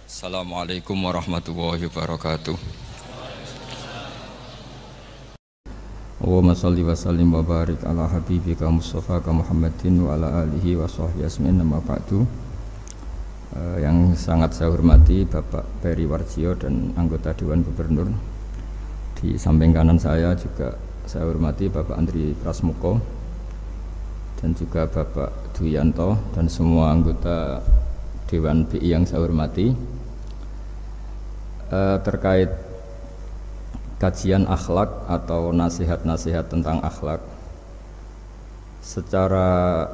Assalamualaikum warahmatullahi wabarakatuh. Allahumma sholli wa sallim wa barik ala habibika Mustafa Muhammadin wa ala alihi wa sahbihi asmin nama ba'du. Yang sangat saya hormati Bapak Peri Warjio dan anggota Dewan Gubernur. Di samping kanan saya juga saya hormati Bapak Andri Prasmuko dan juga Bapak Duyanto dan semua anggota Dewan BI yang saya hormati. Terkait kajian akhlak atau nasihat-nasihat tentang akhlak secara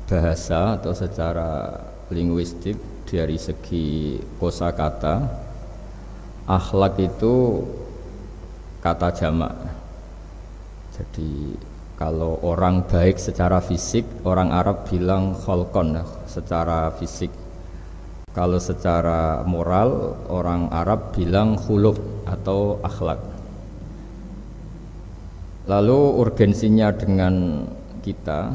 bahasa atau secara linguistik dari segi kosakata, akhlak itu kata jamak. Jadi kalau orang baik secara fisik, orang Arab bilang kholqon, secara fisik. Kalau secara moral, orang Arab bilang khuluq atau akhlak. Lalu urgensinya dengan kita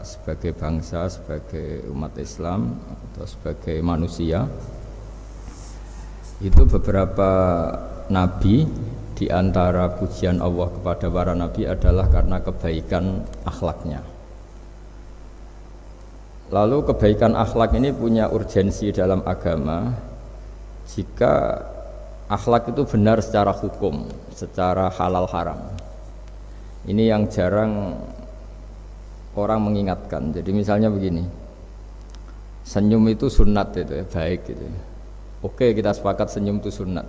sebagai bangsa, sebagai umat Islam atau sebagai manusia, itu beberapa nabi, di antara pujian Allah kepada para nabi adalah karena kebaikan akhlaknya. Lalu kebaikan akhlak ini punya urgensi dalam agama jika akhlak itu benar secara hukum, secara halal haram. Ini yang jarang orang mengingatkan. Jadi misalnya begini, senyum itu sunat, itu ya, baik gitu. Oke, kita sepakat senyum itu sunat.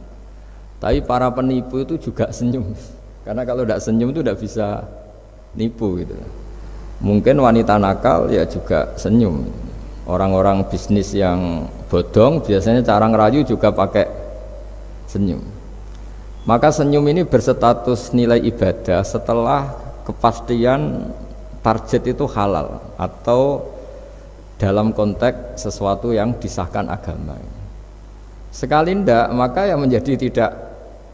Tapi para penipu itu juga senyum, karena kalau tidak senyum itu tidak bisa nipu gitu. Mungkin wanita nakal ya juga senyum. Orang-orang bisnis yang bodong biasanya cara ngerayu juga pakai senyum. Maka senyum ini berstatus nilai ibadah setelah kepastian target itu halal atau dalam konteks sesuatu yang disahkan agama. Sekali ndak, maka yang menjadi tidak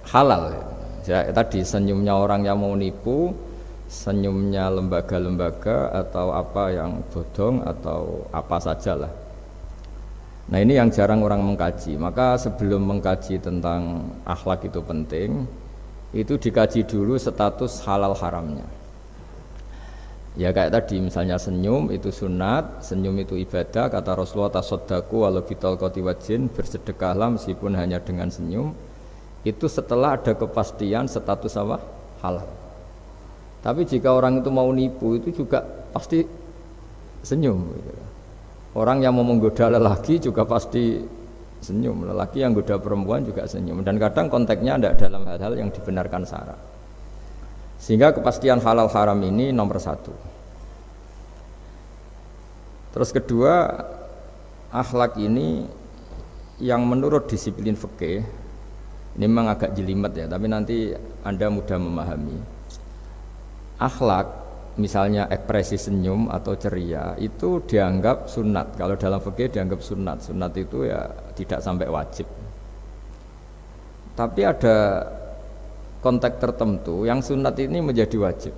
halal. Ya, tadi senyumnya orang yang mau nipu, senyumnya lembaga-lembaga atau apa yang bodong atau apa sajalah. Nah, ini yang jarang orang mengkaji. Maka sebelum mengkaji tentang akhlak itu penting, itu dikaji dulu status halal haramnya. Ya kayak tadi misalnya senyum itu sunat, senyum itu ibadah, kata Rasulullah tasaddaqu walau bitalqati wajhin, bersedekahlah meskipun hanya dengan senyum. Itu setelah ada kepastian status apa? Halal. Tapi jika orang itu mau nipu itu juga pasti senyum. Orang yang mau menggoda lelaki juga pasti senyum. Lelaki yang goda perempuan juga senyum. Dan kadang konteksnya ada dalam hal-hal yang dibenarkan syara. Sehingga kepastian halal haram ini nomor satu. Terus kedua, akhlak ini yang menurut disiplin fikih, ini memang agak jelimet ya, tapi nanti Anda mudah memahami. Akhlak, misalnya ekspresi senyum atau ceria, itu dianggap sunat. Kalau dalam fikih dianggap sunat. Sunat itu ya tidak sampai wajib. Tapi ada konteks tertentu yang sunat ini menjadi wajib.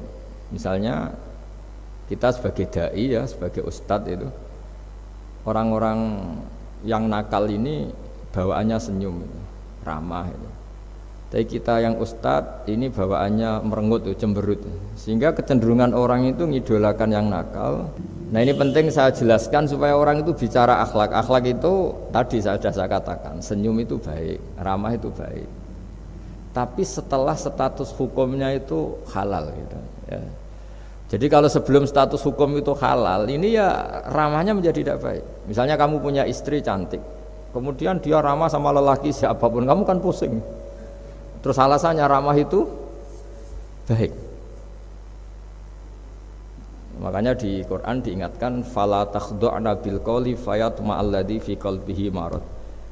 Misalnya kita sebagai dai ya, sebagai ustadz itu, orang-orang yang nakal ini bawaannya senyum, ramah itu. Tapi kita yang ustadz ini bawaannya merengut, cemberut, sehingga kecenderungan orang itu ngidolakan yang nakal. Nah ini penting saya jelaskan supaya orang itu bicara akhlak. Akhlak itu tadi sudah saya katakan, senyum itu baik, ramah itu baik. Tapi setelah status hukumnya itu halal gitu, ya. Jadi kalau sebelum status hukum itu halal, ini ya ramahnya menjadi tidak baik. Misalnya kamu punya istri cantik, kemudian dia ramah sama lelaki siapapun, kamu kan pusing. Terus alasannya ramah itu baik. Makanya di Quran diingatkan fala takhdu'na bil qawli fayatma'alladzi fi qalbihi marad.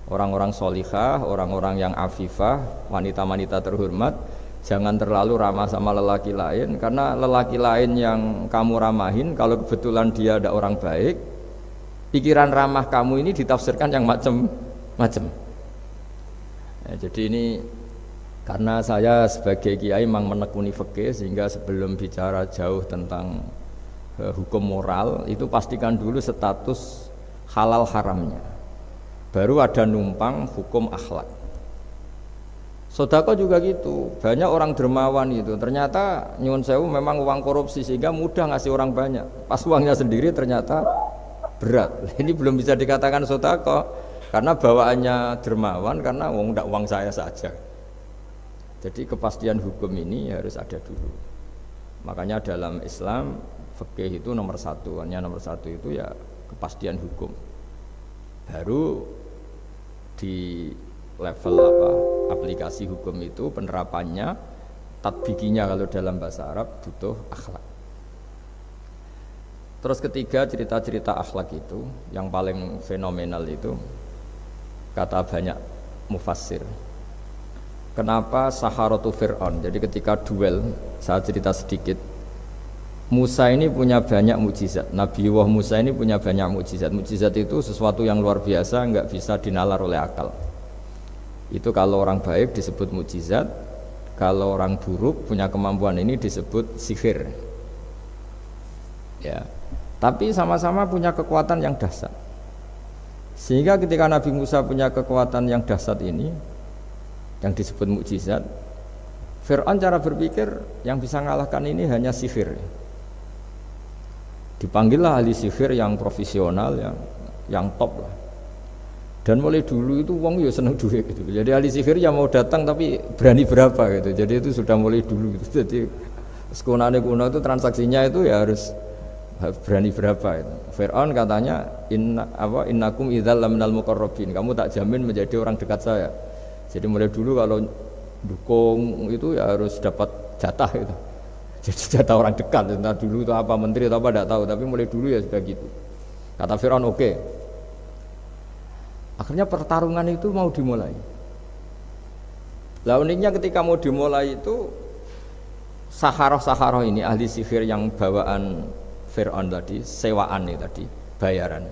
Orang-orang solihah, orang-orang yang afifah, wanita-wanita terhormat, jangan terlalu ramah sama lelaki lain, karena lelaki lain yang kamu ramahin, kalau kebetulan dia ada orang baik, pikiran ramah kamu ini ditafsirkan yang macam-macam. Ya, jadi ini karena saya sebagai kiai memang menekuni fikih, sehingga sebelum bicara jauh tentang hukum moral itu pastikan dulu status halal haramnya. baru ada numpang hukum akhlak. Sodako juga gitu, banyak orang dermawan itu, ternyata nyuwun sewu memang uang korupsi sehingga mudah ngasih orang banyak. Pas uangnya sendiri ternyata berat. Ini belum bisa dikatakan sodako karena bawaannya dermawan, karena uang saya saja. Jadi kepastian hukum ini harus ada dulu. Makanya dalam Islam fikih itu nomor satu itu ya kepastian hukum. Baru di level aplikasi hukum itu penerapannya, tatbikinya kalau dalam bahasa Arab butuh akhlak. Terus ketiga, cerita-cerita akhlak itu yang paling fenomenal itu kata banyak mufassir. Kenapa Saharatu Fir'aun? Jadi ketika duel, saya cerita sedikit. Musa ini punya banyak mukjizat. Nabi Musa ini punya banyak mukjizat. Mukjizat itu sesuatu yang luar biasa, nggak bisa dinalar oleh akal. Itu kalau orang baik disebut mukjizat, kalau orang buruk punya kemampuan ini disebut sihir. Ya. Tapi sama-sama punya kekuatan yang dahsyat. Sehingga ketika Nabi Musa punya kekuatan yang dahsyat ini, yang disebut mukjizat, Fir'aun cara berpikir yang bisa mengalahkan ini hanya sihir. Dipanggillah ahli sihir yang profesional, yang top lah. Dan mulai dulu itu wong ya seneng duit gitu. Jadi ahli sihir yang mau datang tapi berani berapa gitu. Jadi itu sudah mulai dulu gitu. Jadi sekunane kuno itu transaksinya itu ya harus berani berapa itu. Fir'aun katanya innakum idzal laminal muqarrabin. Kamu tak jamin menjadi orang dekat saya. Jadi mulai dulu kalau dukung itu ya harus dapat jatah gitu. Jadi jatah orang dekat. Entah dulu itu apa menteri atau apa tidak tahu, tapi mulai dulu ya sudah gitu. Kata Fir'aun oke. Akhirnya pertarungan itu mau dimulai. Lah uniknya ketika mau dimulai itu Saharoh ini ahli sihir yang bawaan Fir'aun tadi, sewaan nih tadi, bayaran.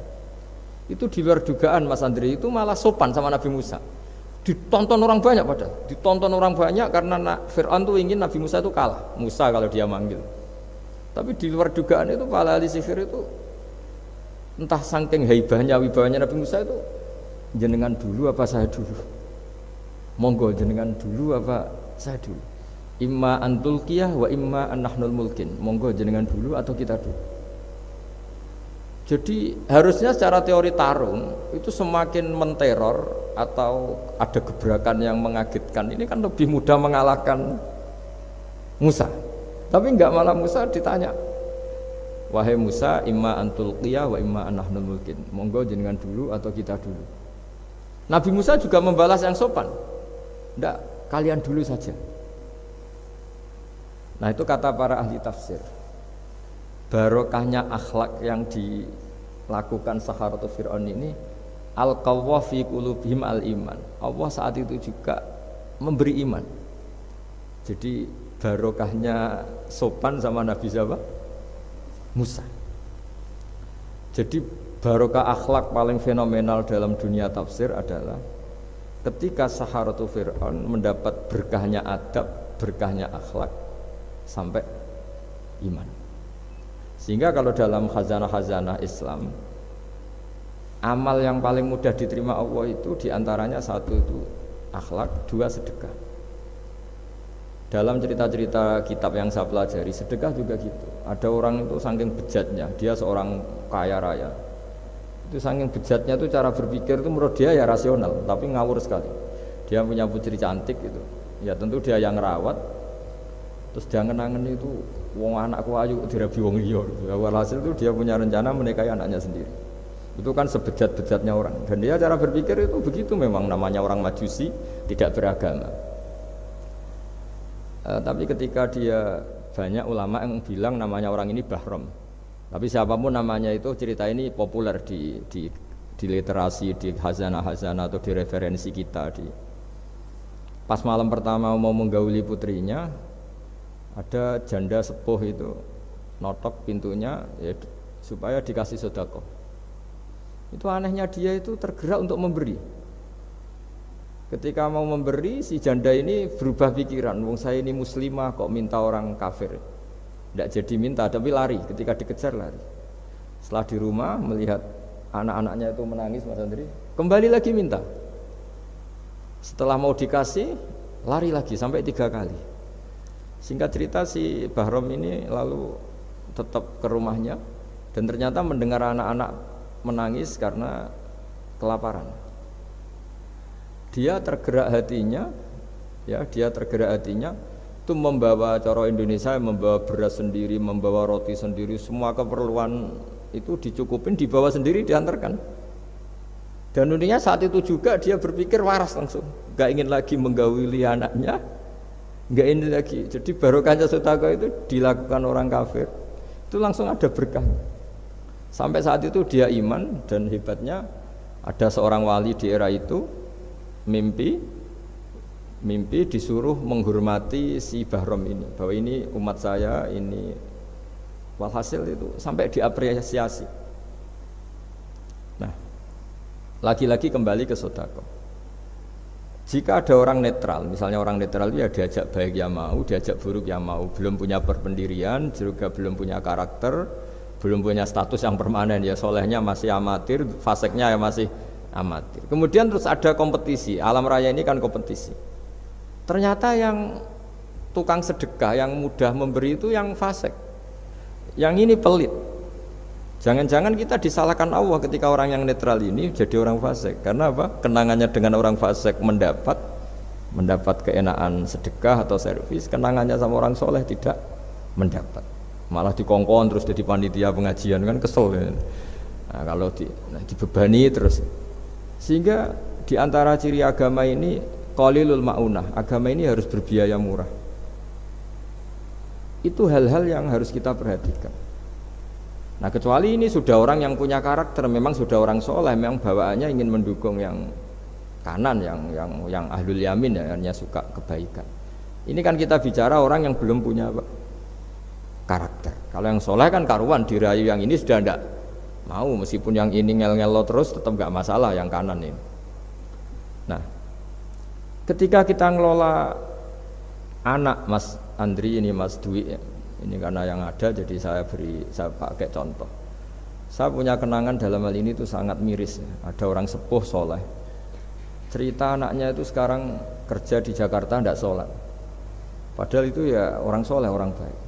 Itu di luar dugaan Mas Andri, itu malah sopan sama Nabi Musa. Ditonton orang banyak padahal. Ditonton orang banyak karena Fir'aun tuh ingin Nabi Musa itu kalah. Musa kalau dia manggil. Tapi di luar dugaan itu para ahli sihir itu entah saking haibahnya, wibawanya Nabi Musa itu, jenengan dulu apa saya dulu? Monggo jenengan dulu apa saya dulu? Imma antulqiyah wa imma annahnul mulkin. Monggo jenengan dulu atau kita dulu. Jadi harusnya secara teori tarung itu semakin menteror atau ada gebrakan yang mengagetkan ini kan lebih mudah mengalahkan Musa. Tapi enggak, malah Musa ditanya, wahai Musa, imma antulqiyah wa imma annahnul mulkin. Monggo jenengan dulu atau kita dulu. Nabi Musa juga membalas yang sopan. Tidak, kalian dulu saja. Nah itu kata para ahli tafsir. Barokahnya akhlak yang dilakukan Saharatu Fir'aun ini, al-qawwa fi qulubihim al-iman. Allah saat itu juga memberi iman. Jadi barokahnya sopan sama Nabi siapa? Musa. Jadi barokah akhlak paling fenomenal dalam dunia tafsir adalah ketika Saharatu Fir'aun mendapat berkahnya adab, berkahnya akhlak sampai iman. Sehingga kalau dalam khazanah-khazanah Islam, amal yang paling mudah diterima Allah itu diantaranya satu itu akhlak, dua sedekah. Dalam cerita-cerita kitab yang saya pelajari, sedekah juga gitu. Ada orang itu saking bejatnya, dia seorang kaya raya. Itu saking bejatnya itu cara berpikir itu menurut dia ya rasional, tapi ngawur sekali. Dia punya putri cantik gitu, ya tentu dia yang rawat. Terus dia ngenangen itu, wong anakku ayu dirabi wong liya. Walhasil itu dia punya rencana menikahi anaknya sendiri. Itu kan sebejat-bejatnya orang. Dan dia cara berpikir itu begitu, memang namanya orang Majusi, tidak beragama. Tapi ketika dia, banyak ulama yang bilang namanya orang ini Bahrom. Tapi siapapun namanya itu, cerita ini populer di literasi, di hazanah-hazanah atau di referensi kita. Pas malam pertama mau menggauli putrinya, ada janda sepuh itu notok pintunya ya, supaya dikasih sedekah. Itu anehnya dia itu tergerak untuk memberi. Ketika mau memberi, si janda ini berubah pikiran, wong saya ini muslimah kok minta orang kafir. Tidak jadi minta, tapi lari, ketika dikejar lari. Setelah di rumah melihat anak-anaknya itu menangis Mas Andri, kembali lagi minta. Setelah mau dikasih, lari lagi sampai 3 kali. Singkat cerita si Bahrom ini lalu tetap ke rumahnya dan ternyata mendengar anak-anak menangis karena kelaparan. Dia tergerak hatinya, itu membawa cara Indonesia, membawa beras sendiri, membawa roti sendiri, semua keperluan itu dicukupin, dibawa sendiri, diantarkan. Dan uniknya saat itu juga dia berpikir waras langsung, gak ingin lagi menggauli anaknya, gak ingin lagi. Jadi barokahnya sedekah itu dilakukan orang kafir, itu langsung ada berkah. Sampai saat itu dia iman, dan hebatnya ada seorang wali di era itu mimpi disuruh menghormati si Bahrom ini, bahwa ini umat saya, ini walhasil itu sampai diapresiasi. Nah, lagi-lagi kembali ke sedekah. Jika ada orang netral, misalnya orang netral ya diajak baik ya mau, diajak buruk ya mau, belum punya berpendirian, juga belum punya karakter, belum punya status yang permanen, ya solehnya masih amatir, faseknya ya masih amatir. Kemudian terus ada kompetisi, alam raya ini kan kompetisi. Ternyata yang tukang sedekah, yang mudah memberi itu yang fasek, yang ini pelit. Jangan-jangan kita disalahkan Allah ketika orang yang netral ini jadi orang fasik. Karena apa? Kenangannya dengan orang fasik mendapat keenaan sedekah atau servis, kenangannya sama orang soleh tidak mendapat. Malah dikongkon terus jadi panitia pengajian, kan kesel ya. Nah, kalau dibebani terus. Sehingga di antara ciri agama ini qalilul maunah, agama ini harus berbiaya murah. Itu hal-hal yang harus kita perhatikan. Nah, kecuali ini sudah orang yang punya karakter, memang sudah orang soleh, memang bawaannya ingin mendukung yang kanan, yang ahlul yamin, ya, hanya suka kebaikan. Ini kan kita bicara orang yang belum punya karakter. Kalau yang soleh kan karuan, dirayu yang ini sudah tidak mau, meskipun yang ini ngel-ngelo terus tetap nggak masalah yang kanan ini. Nah, ketika kita ngelola anak Mas Andri ini, Mas Dwi ya, ini karena yang ada jadi saya pakai contoh. Saya punya kenangan dalam hal ini itu sangat miris ya. Ada orang sepuh soleh, cerita anaknya itu sekarang kerja di Jakarta tidak sholat, padahal itu ya orang soleh, orang baik.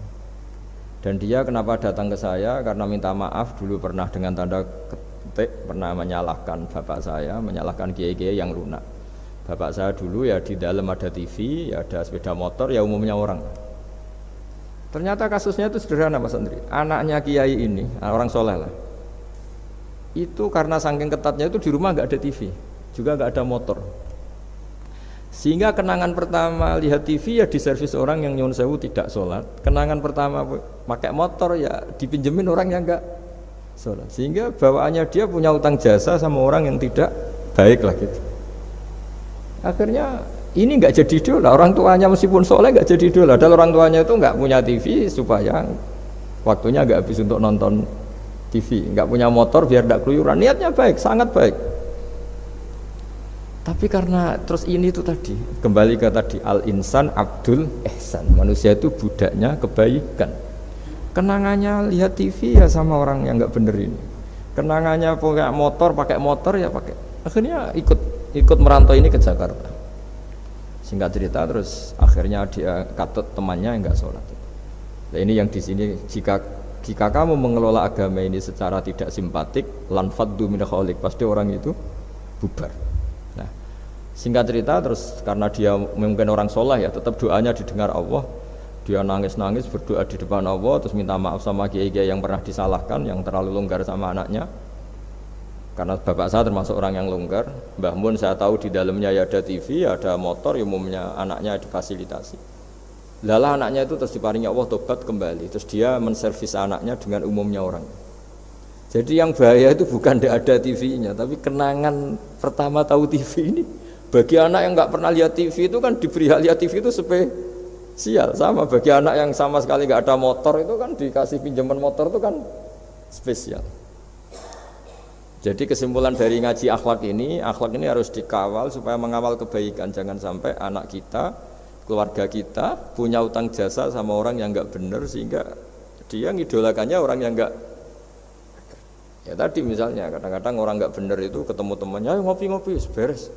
Dan dia kenapa datang ke saya? Karena minta maaf dulu pernah dengan tanda ketik pernah menyalahkan bapak saya, menyalahkan kiai-kiai yang lunak. Bapak saya dulu ya di dalam ada TV, ya ada sepeda motor, ya umumnya orang. Ternyata kasusnya itu sederhana Mas Andri. Anaknya kiai ini, orang soleh lah, itu karena saking ketatnya itu di rumah nggak ada TV, juga nggak ada motor. Sehingga kenangan pertama lihat TV ya di servis orang yang nyuwun sewu tidak sholat. Kenangan pertama pakai motor ya dipinjemin orang yang nggak sholat. Sehingga bawaannya dia punya utang jasa sama orang yang tidak baik lah gitu. Akhirnya ini nggak jadi idola, orang tuanya meskipun soleh nggak jadi idola. Dan orang tuanya itu nggak punya TV supaya waktunya nggak habis untuk nonton TV, nggak punya motor biar tidak keluyuran. Niatnya baik, sangat baik. Tapi karena terus ini tuh tadi kembali ke tadi al-insan abdul ihsan, manusia itu budaknya kebaikan. Kenangannya lihat TV ya sama orang yang nggak bener ini. Kenangannya pakai motor ya pakai. Akhirnya ikut merantau ini ke Jakarta. Singkat cerita terus akhirnya dia katut temannya yang nggak sholat. Nah, ini yang di sini jika kamu mengelola agama ini secara tidak simpatik, lanfaddu min khaliq, pasti orang itu bubar. Nah, singkat cerita terus karena dia mungkin orang soleh ya, tetap doanya didengar Allah. Dia nangis-nangis berdoa di depan Allah, terus minta maaf sama kiai-kiai yang pernah disalahkan, yang terlalu longgar sama anaknya. Karena bapak saya termasuk orang yang longgar. Mbah Mun saya tahu di dalamnya ya ada TV, ada motor, umumnya anaknya difasilitasi. Lalah anaknya itu terus diparingi Allah tobat kembali, terus dia menservis anaknya dengan umumnya orang. Jadi yang bahaya itu bukan tidak ada TV-nya, tapi kenangan pertama tahu TV ini. Bagi anak yang nggak pernah lihat TV itu kan diberi hak lihat TV itu spesial. Sama bagi anak yang sama sekali nggak ada motor itu kan dikasih pinjaman motor itu kan spesial. Jadi kesimpulan dari ngaji akhlak ini harus dikawal supaya mengawal kebaikan. Jangan sampai anak kita, keluarga kita punya utang jasa sama orang yang nggak benar sehingga dia ngidolakannya orang yang nggak. Ya tadi misalnya kadang-kadang orang nggak benar itu ketemu temannya, ayo ngopi-ngopi, beres.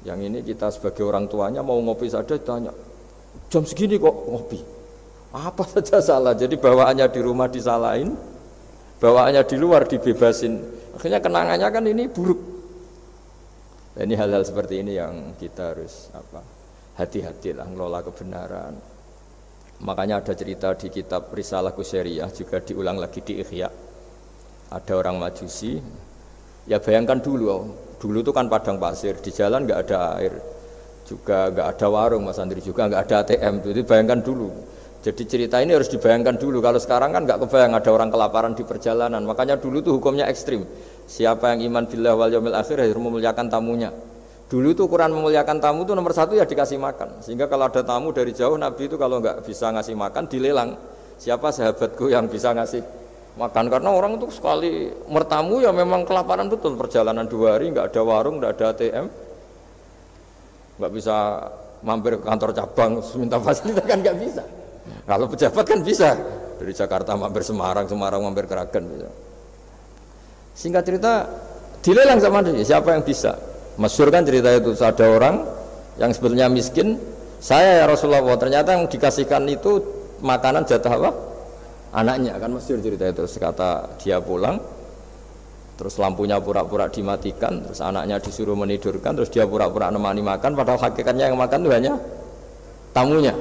Yang ini kita sebagai orang tuanya mau ngopi saja ditanya, jam segini kok ngopi? Apa saja salah. Jadi bawaannya di rumah disalahin, bawaannya di luar dibebasin. Akhirnya kenangannya kan ini buruk. Dan ini hal-hal seperti ini yang kita harus hati-hatilah ngelola kebenaran. Makanya ada cerita di kitab Risalah Qusyariyah juga diulang lagi di Ihya. Ada orang Majusi, ya bayangkan dulu itu kan padang pasir, di jalan nggak ada air, juga nggak ada warung Mas Andri, juga nggak ada ATM, jadi bayangkan dulu. Jadi cerita ini harus dibayangkan dulu, kalau sekarang kan nggak kebayang ada orang kelaparan di perjalanan, makanya dulu tuh hukumnya ekstrim. Siapa yang iman billah wal yaumil akhir harus memuliakan tamunya. Dulu tuh ukuran memuliakan tamu itu nomor satu ya dikasih makan, sehingga kalau ada tamu dari jauh Nabi itu kalau nggak bisa ngasih makan dilelang, siapa sahabatku yang bisa ngasih makan, karena orang itu sekali mertamu ya memang kelaparan betul, perjalanan 2 hari nggak ada warung, nggak ada ATM, nggak bisa mampir ke kantor cabang minta fasilitas kan nggak bisa. Kalau pejabat kan bisa, dari Jakarta mampir Semarang, Semarang mampir Kragen bisa. Singkat cerita dilelang sama dia, siapa yang bisa. Masyhur kan cerita itu, ada orang yang sebetulnya miskin, saya ya Rasulullah, ternyata yang dikasihkan itu makanan jatah apa? Anaknya, kan masyhur cerita itu. Terus kata dia pulang, terus lampunya pura-pura dimatikan, terus anaknya disuruh menidurkan, terus dia pura-pura nemani makan, padahal hakikatnya yang makan itu hanya tamunya.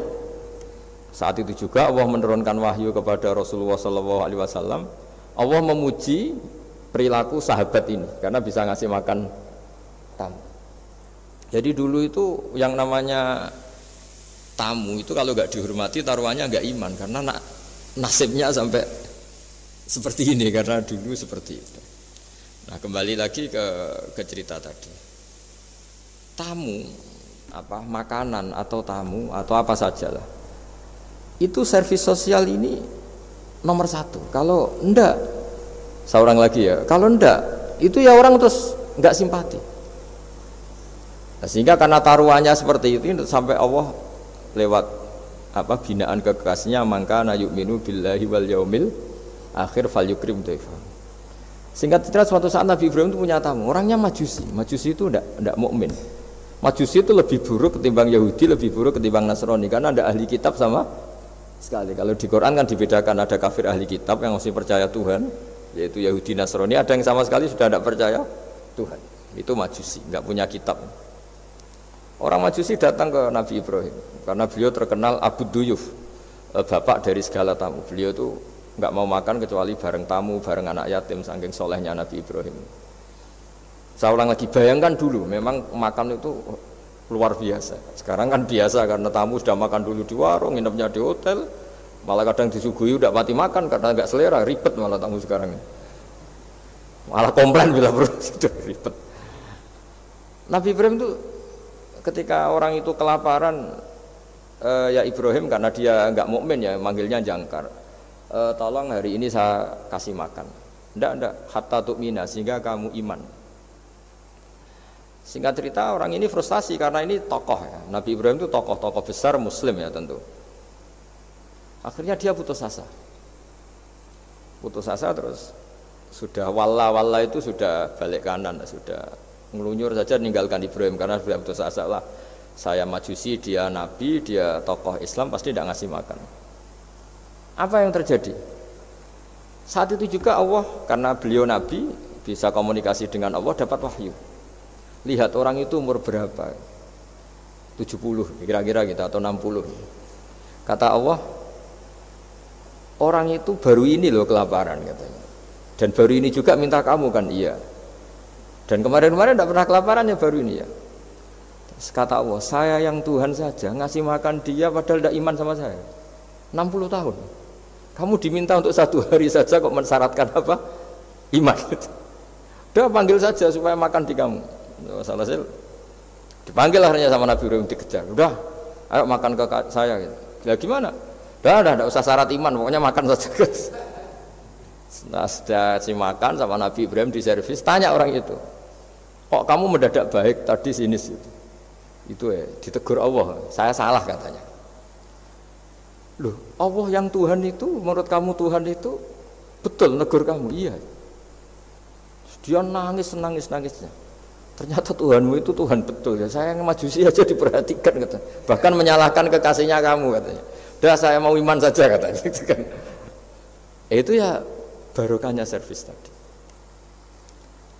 Saat itu juga Allah menurunkan wahyu kepada Rasulullah SAW. Allah memuji perilaku sahabat ini karena bisa ngasih makan tamu. Jadi dulu itu yang namanya tamu itu kalau nggak dihormati taruhannya nggak iman, karena nasibnya sampai seperti ini karena dulu seperti itu. Nah, kembali lagi ke cerita tadi. Tamu makanan atau tamu atau apa sajalah. Itu servis sosial ini nomor 1. Kalau enggak, seorang lagi ya, kalau enggak itu ya orang terus enggak simpati. Nah, sehingga karena taruhannya seperti itu sampai Allah lewat binaan kekasihnya, maka na yu'minu billahi wal yaumil akhir falyukrim dhaifa. Singkat cerita suatu saat Nabi Ibrahim itu punya tamu, orangnya Majusi. Majusi itu enggak mukmin. Majusi itu lebih buruk ketimbang Yahudi, lebih buruk ketimbang Nasrani karena ada ahli kitab sama sekali. Kalau di Quran kan dibedakan, ada kafir ahli kitab yang masih percaya Tuhan, yaitu Yahudi Nasrani, ada yang sama sekali sudah tidak percaya Tuhan. Itu Majusi, enggak punya kitab. Orang Majusi datang ke Nabi Ibrahim karena beliau terkenal Abu Duyuf, bapak dari segala tamu. Beliau itu nggak mau makan kecuali bareng tamu, bareng anak yatim, saking solehnya Nabi Ibrahim. Saya ulang lagi, bayangkan dulu, memang makan itu luar biasa. Sekarang kan biasa karena tamu sudah makan dulu di warung, nginepnya di hotel, malah kadang disuguhi udah mati makan karena nggak selera, ribet malah tamu sekarang. Malah komplain bila perlu, sudah ribet. Nabi Ibrahim itu ketika orang itu kelaparan, ya Ibrahim karena dia nggak mukmin ya manggilnya jangkar, tolong hari ini saya kasih makan. Ndak hatta tu'mina, sehingga kamu iman. Singkat cerita orang ini frustasi karena ini tokoh ya. Nabi Ibrahim itu tokoh besar Muslim ya tentu. Akhirnya dia putus asa terus sudah walla itu sudah balik kanan, sudah ngelunyur saja meninggalkan Ibrahim karena sudah putus asa lah. Saya Majusi, dia Nabi, dia tokoh Islam, pasti tidak ngasih makan. Apa yang terjadi? Saat itu juga Allah, karena beliau Nabi, bisa komunikasi dengan Allah, dapat wahyu. Lihat orang itu umur berapa? 70 kira-kira gitu atau 60. Kata Allah, orang itu baru ini loh kelaparan katanya. Dan baru ini juga minta kamu kan? Iya. Dan kemarin-kemarin tidak pernah kelaparan ya, baru ini ya. Terus kata Allah, saya yang Tuhan saja ngasih makan dia padahal tidak iman sama saya. 60 tahun. Kamu diminta untuk 1 hari saja kok mensyaratkan apa? Iman. Udah panggil saja supaya makan di kamu. Masalah saya dipanggil akhirnya sama Nabi Ibrahim, dikejar. Udah, ayo makan ke saya gitu. Ya gimana? Udah, tidak usah syarat iman, pokoknya makan saja guys. Nah, sudah si makan sama Nabi Ibrahim di servis, tanya orang itu, kok kamu mendadak baik tadi sinis itu ya, ditegur Allah, saya salah katanya. Loh, Allah yang Tuhan itu, menurut kamu Tuhan itu betul negur kamu? Iya. Dia nangis-nangisnya. Ternyata Tuhanmu itu Tuhan betul ya. Saya yang majusi aja diperhatikan katanya. Bahkan menyalahkan kekasihnya kamu katanya. Udah saya mau iman saja katanya. Itu ya barokahnya servis tadi.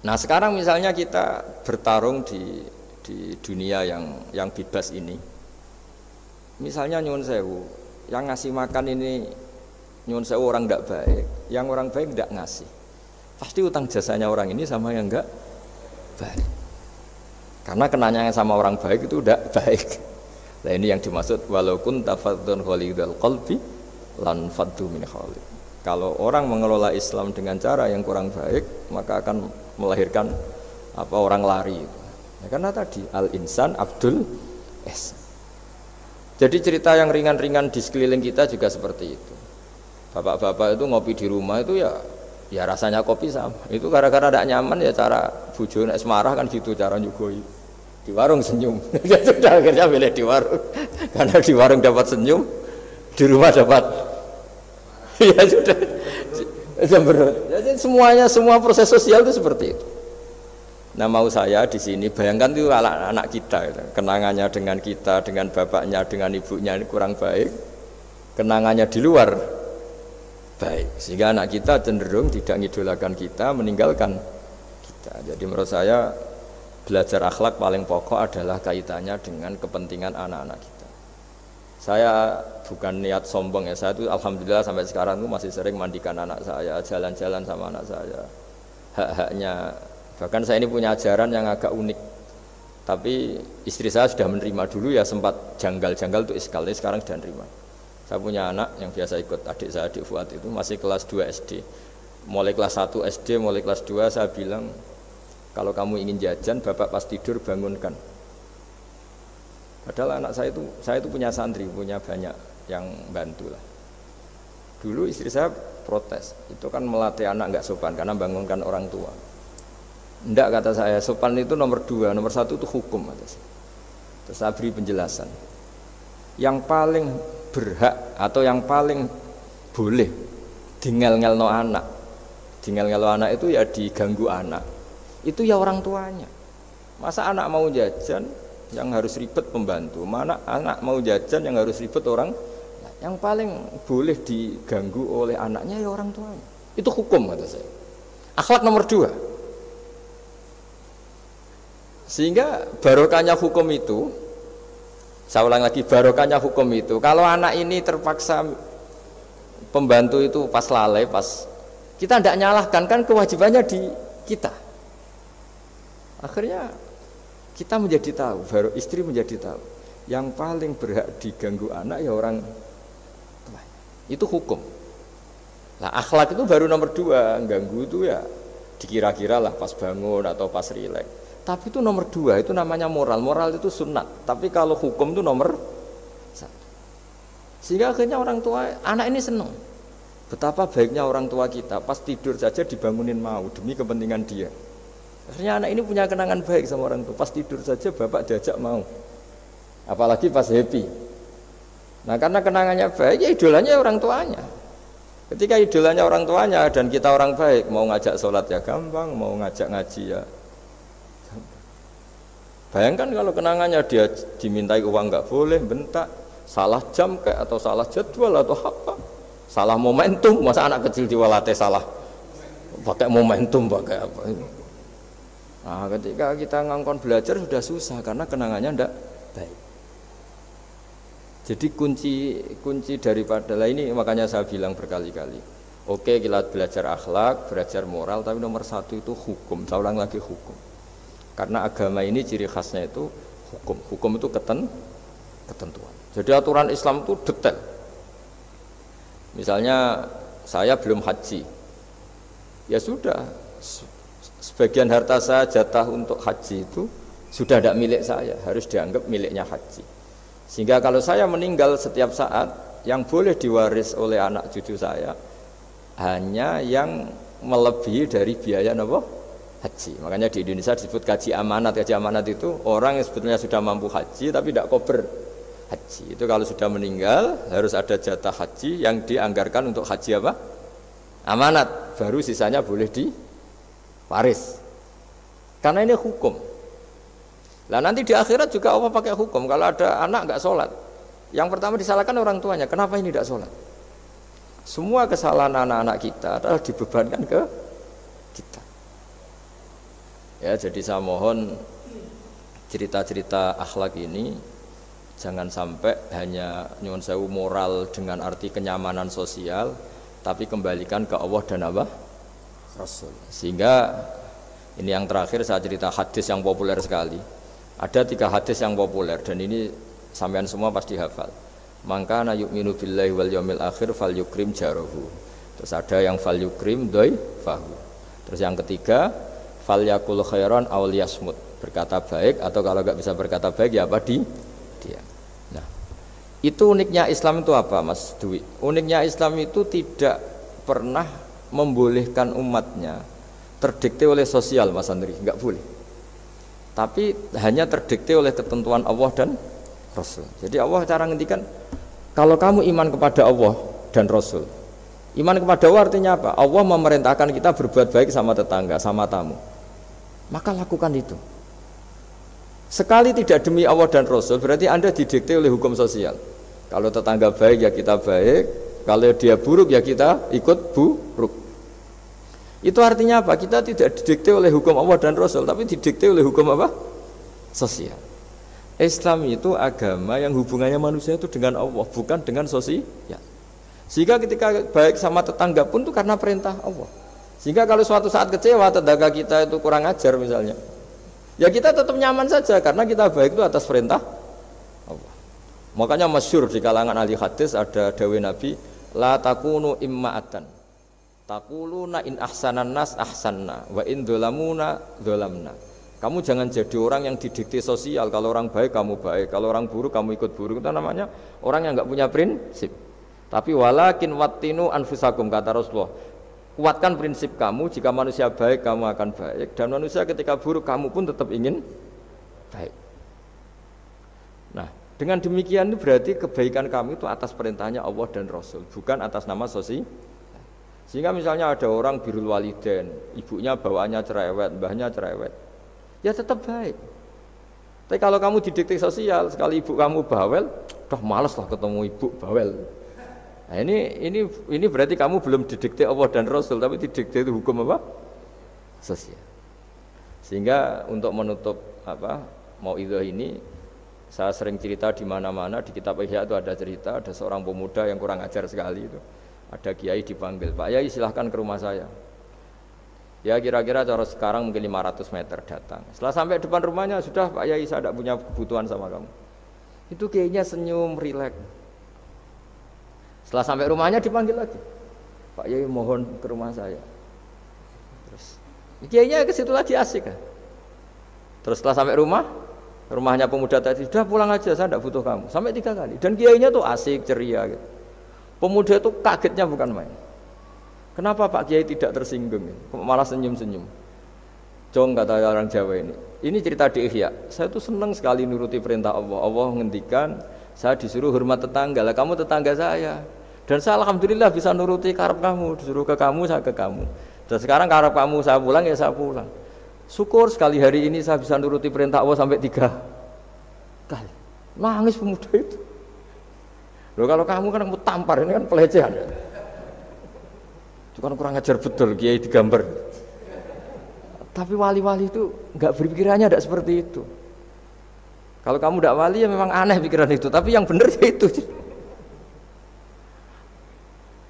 Nah sekarang misalnya kita bertarung di dunia yang bebas ini. Misalnya nyuwun sewu, yang ngasih makan ini nyuwun sewu orang tidak baik, yang orang baik tidak ngasih. Pasti utang jasanya orang ini sama yang enggak baik. Karena kenanya sama orang baik itu udah baik. Nah ini yang dimaksud walaupun tafadzun khalidul qalbi lan faddu min khalid. Kalau orang mengelola Islam dengan cara yang kurang baik, maka akan melahirkan orang lari. Ya, karena tadi al insan abdul es. Jadi cerita yang ringan-ringan di sekeliling kita juga seperti itu. Bapak-bapak itu ngopi di rumah itu ya rasanya kopi sama. Itu gara-gara tidak nyaman ya cara bujone marah kan gitu cara nyugoi. Di warung senyum. Ya sudah akhirnya pilih di warung. Karena di warung dapat senyum, di rumah dapat ya sudah. Jadi semua proses sosial itu seperti itu. Nah mau saya di sini bayangkan itu anak kita gitu. Kenangannya dengan kita, dengan bapaknya, dengan ibunya ini kurang baik. Kenangannya di luar baik. Sehingga anak kita cenderung tidak ngidolakan kita, meninggalkan kita. Jadi menurut saya belajar akhlak paling pokok adalah kaitannya dengan kepentingan anak-anak kita. Saya bukan niat sombong ya, saya itu alhamdulillah sampai sekarang itu masih sering mandikan anak saya, jalan-jalan sama anak saya. Hak-haknya, bahkan saya ini punya ajaran yang agak unik. Tapi istri saya sudah menerima dulu ya sempat janggal-janggal itu iskal, sekarang sudah menerima. Saya punya anak yang biasa ikut adik saya, adik Fuad itu masih kelas 2 SD. Mulai kelas 1 SD, mulai kelas 2 saya bilang, kalau kamu ingin jajan, bapak pas tidur bangunkan. Padahal anak saya itu punya santri, punya banyak yang bantu lah. Dulu istri saya protes, itu kan melatih anak nggak sopan karena bangunkan orang tua. Enggak kata saya, sopan itu nomor 2, nomor 1 itu hukum. Terus saya beri penjelasan. Yang paling berhak atau yang paling boleh dingel-ngelno anak, dingel-ngelno anak itu ya diganggu anak. Itu ya orang tuanya. Masa anak mau jajan yang harus ribet pembantu, mana anak mau jajan yang harus ribet orang. Yang paling boleh diganggu oleh anaknya ya orang tuanya. Itu hukum kata saya. Akhlak nomor 2. Sehingga barokahnya hukum itu, saya ulang lagi, barokahnya hukum itu, kalau anak ini terpaksa pembantu itu pas lalai, kita tidak nyalahkan, kan kewajibannya di kita. Akhirnya kita menjadi tahu, baru istri menjadi tahu, yang paling berhak diganggu anak ya orang tua. Itu hukum. Nah akhlak itu baru nomor 2, ganggu itu ya dikira-kira lah pas bangun atau pas rileks. Tapi itu nomor 2, itu namanya moral. Moral itu sunat. Tapi kalau hukum itu nomor 1. Sehingga akhirnya orang tua, anak ini senang. Betapa baiknya orang tua kita, pas tidur saja dibangunin mau demi kepentingan dia. Akhirnya anak ini punya kenangan baik sama orang tua. Pas tidur saja bapak diajak mau. Apalagi pas happy. Nah karena kenangannya baik, ya idolanya orang tuanya. Ketika idolanya orang tuanya dan kita orang baik, mau ngajak sholat ya gampang, mau ngajak ngaji ya. Bayangkan kalau kenangannya dia dimintai uang nggak boleh, bentak, salah jam kayak atau salah jadwal atau apa, salah momentum, masa anak kecil diwalate salah pakai momentum pakai apa. Nah, ketika kita ngangkon belajar sudah susah karena kenangannya ndak baik. Jadi kunci daripada ini makanya saya bilang berkali-kali. Oke, kita belajar akhlak, belajar moral, tapi nomor 1 itu hukum. Saya ulang lagi hukum. Karena agama ini ciri khasnya itu hukum. Hukum itu ketentuan. Jadi aturan Islam itu detail. Misalnya saya belum haji. Ya sudah, sebagian harta saya jatah untuk haji itu sudah tidak milik saya, harus dianggap miliknya haji. Sehingga kalau saya meninggal setiap saat, yang boleh diwaris oleh anak cucu saya hanya yang melebihi dari biaya haji. Makanya di Indonesia disebut kaji amanat. Kaji amanat itu orang yang sebetulnya sudah mampu haji tapi tidak kober haji. Itu kalau sudah meninggal harus ada jatah haji yang dianggarkan untuk haji apa? Amanat. Baru sisanya boleh waris. Karena ini hukum. Lah nanti di akhirat juga Allah pakai hukum. Kalau ada anak nggak sholat, yang pertama disalahkan orang tuanya. Kenapa ini tidak sholat? Semua kesalahan anak-anak kita adalah dibebankan ke kita. Ya, jadi saya mohon cerita-cerita akhlak ini jangan sampai hanya nyuwun sewu moral dengan arti kenyamanan sosial, tapi kembalikan ke Allah dan apa? Rasul. Sehingga ini yang terakhir saya cerita hadis yang populer sekali. Ada 3 hadis yang populer dan ini sampean semua pasti hafal. Maka na yu'minu billahi wal yaumil akhir fal yukrim jarahu. Terus ada yang fal yukrim dhaifahu. Terus yang ketiga fal yakul khairan aw liyasmut. Berkata baik atau kalau enggak bisa berkata baik ya apa dia. Nah, itu uniknya Islam itu apa, Mas Dwi? Uniknya Islam itu tidak pernah membolehkan umatnya terdikte oleh sosial, Mas Andri, enggak boleh. Tapi hanya terdikte oleh ketentuan Allah dan Rasul. Jadi Allah cara ngendikan, kalau kamu iman kepada Allah dan Rasul. Iman kepada Allah artinya apa? Allah memerintahkan kita berbuat baik sama tetangga, sama tamu. Maka lakukan itu. Sekali tidak demi Allah dan Rasul, berarti Anda didikte oleh hukum sosial. Kalau tetangga baik ya kita baik, kalau dia buruk ya kita ikut buruk. Itu artinya apa? Kita tidak didikte oleh hukum Allah dan Rasul, tapi didikte oleh hukum apa? Sosial. Islam itu agama yang hubungannya manusia itu dengan Allah, bukan dengan sosial. Sehingga ketika baik sama tetangga pun itu karena perintah Allah. Sehingga kalau suatu saat kecewa tetangga kita itu kurang ajar misalnya, ya kita tetap nyaman saja karena kita baik itu atas perintah Allah. Makanya masyhur di kalangan ahli hadis ada dawuh Nabi, la takunu imma'atan. Taquluna in ahsanan nas ahsanna wa in dzalamuna dzalamna. Kamu jangan jadi orang yang didikte sosial. Kalau orang baik kamu baik, kalau orang buruk kamu ikut buruk. Itu namanya orang yang enggak punya prinsip. Tapi walakin wattinu anfusakum, kata Rasulullah. Kuatkan prinsip kamu, jika manusia baik kamu akan baik, dan manusia ketika buruk kamu pun tetap ingin baik. Nah, dengan demikian itu berarti kebaikan kamu itu atas perintahnya Allah dan Rasul, bukan atas nama sosial. Sehingga misalnya ada orang birrul walidain, ibunya bawaannya cerewet, mbahnya cerewet, ya tetap baik. Tapi kalau kamu didikte sosial, sekali ibu kamu bawel, dah malas lah ketemu ibu bawel. Nah, ini berarti kamu belum didikte Allah dan Rasul, tapi didikte itu hukum apa? Sosial. Sehingga untuk menutup mauidhah ini, saya sering cerita di mana-mana di kitab Ihya itu ada cerita, ada seorang pemuda yang kurang ajar sekali itu. Ada kiai dipanggil, Pak Yai silahkan ke rumah saya. Ya kira-kira cara sekarang mungkin 500 meter datang. Setelah sampai depan rumahnya, sudah Pak Yai saya tidak punya kebutuhan sama kamu. Itu kiainya senyum, rileks. Setelah sampai rumahnya dipanggil lagi, Pak Yai mohon ke rumah saya. Terus kiainya ke situ lagi asik kan. Terus setelah sampai rumahnya pemuda tadi, sudah pulang aja saya tidak butuh kamu. Sampai 3 kali. Dan kiainya tuh asik, ceria gitu. Pemuda itu kagetnya bukan main. Kenapa Pak Kiai tidak tersinggung? Malah senyum-senyum. Jong kata orang Jawa ini. Ini cerita di Ihya. Saya tuh senang sekali nuruti perintah Allah. Allah ngendikan saya disuruh hormat tetangga. Lah kamu tetangga saya. Dan saya alhamdulillah bisa nuruti karep kamu. Disuruh ke kamu, saya ke kamu. Dan sekarang karep kamu saya pulang ya saya pulang. Syukur sekali hari ini saya bisa nuruti perintah Allah sampai 3 kali. Nangis pemuda itu. Loh kalau kamu kan kamu tampar, ini kan pelecehan. Itu kan kurang ajar betul kiai digambar. Tapi wali-wali itu enggak berpikirannya tidak seperti itu. Kalau kamu tidak wali ya memang aneh pikiran itu, tapi yang benar ya itu.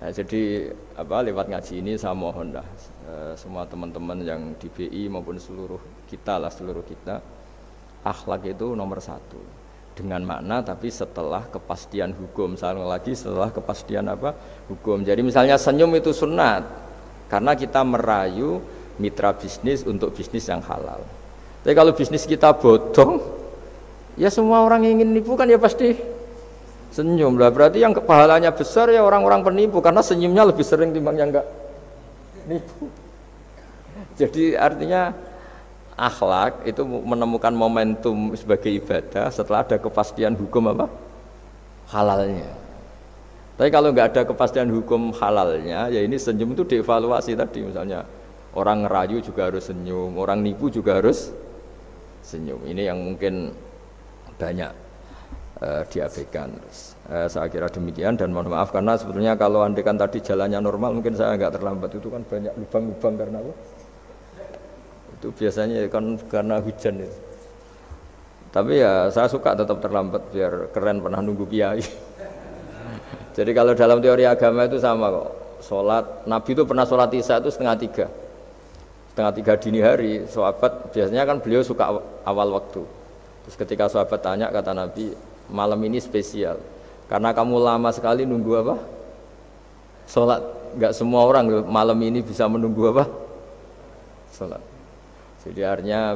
Nah, jadi lewat ngaji ini saya mohon dah semua teman-teman yang di BI maupun seluruh kita, akhlak itu nomor 1. Dengan makna tapi setelah kepastian hukum, setelah kepastian hukum. Jadi misalnya senyum itu sunat karena kita merayu mitra bisnis untuk bisnis yang halal. Tapi kalau bisnis kita bodong, ya semua orang yang ingin nipu kan ya pasti senyum lah. Berarti yang pahalanya besar ya orang-orang penipu karena senyumnya lebih sering timbang yang enggak nipu. Jadi artinya akhlak itu menemukan momentum sebagai ibadah setelah ada kepastian hukum halalnya. Tapi kalau nggak ada kepastian hukum halalnya, ya ini senyum itu dievaluasi tadi, misalnya Orang ngerayu juga harus senyum, orang nipu juga harus senyum. Ini yang mungkin banyak diabaikan. Saya kira demikian dan mohon maaf karena sebetulnya kalau andekan tadi jalannya normal mungkin saya agak terlambat, itu kan banyak lubang-lubang karena apa? Itu biasanya kan karena hujan itu. Tapi ya saya suka tetap terlambat biar keren pernah nunggu kiai. Jadi kalau dalam teori agama itu sama kok. Sholat, Nabi itu pernah sholat isya itu setengah tiga dini hari. Sahabat biasanya kan beliau suka awal waktu. Terus ketika sahabat tanya kata Nabi, malam ini spesial karena kamu lama sekali nunggu apa? Sholat. Enggak semua orang malam ini bisa menunggu apa? Sholat. Jadi artinya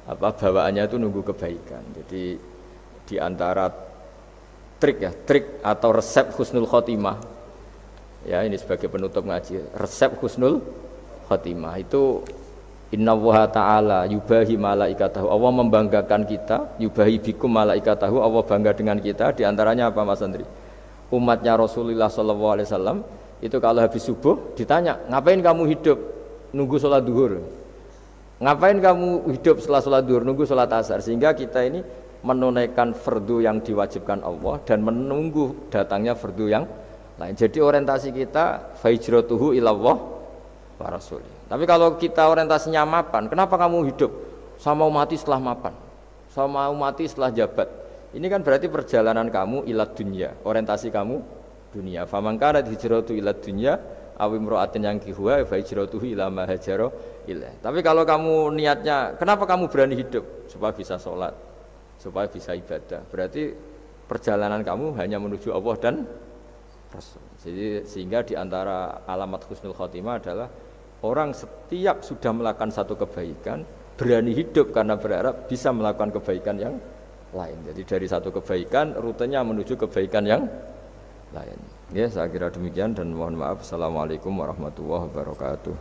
apa bawaannya itu nunggu kebaikan. Jadi di antara trik atau resep husnul khotimah. Ya, ini sebagai penutup ngaji. Resep husnul khotimah itu innallaha ta'ala yubahi malaikatahu. Allah membanggakan kita, yubahi bikum malaikatahu. Allah bangga dengan kita. Di antaranya apa Mas Andri? Umatnya Rasulullah SAW itu kalau habis subuh ditanya, ngapain kamu hidup? Nunggu sholat duhur. Ngapain kamu hidup setelah sholat duhur? Nunggu sholat asar. Sehingga kita ini menunaikan fardu yang diwajibkan Allah dan menunggu datangnya fardu yang lain. Jadi orientasi kita fahijratuhu ilallah wa rasulih. Tapi kalau kita orientasinya mapan, kenapa kamu hidup? Saya mau mati setelah mapan, saya mau mati setelah jabat. Ini kan berarti perjalanan kamu ilad dunya, orientasi kamu dunia. Faman kana hijratu ilad dunya aw imra'atin yankihuha fa hijratuhu ila ma hajara ilaih. Tapi kalau kamu niatnya, kenapa kamu berani hidup? Supaya bisa sholat, supaya bisa ibadah. Berarti perjalanan kamu hanya menuju Allah dan Rasul. Jadi sehingga di antara alamat husnul khotimah adalah orang setiap sudah melakukan satu kebaikan berani hidup karena berharap bisa melakukan kebaikan yang lain. Jadi dari satu kebaikan rutenya menuju kebaikan yang lain. Ya, saya kira demikian dan mohon maaf. Assalamualaikum warahmatullahi wabarakatuh.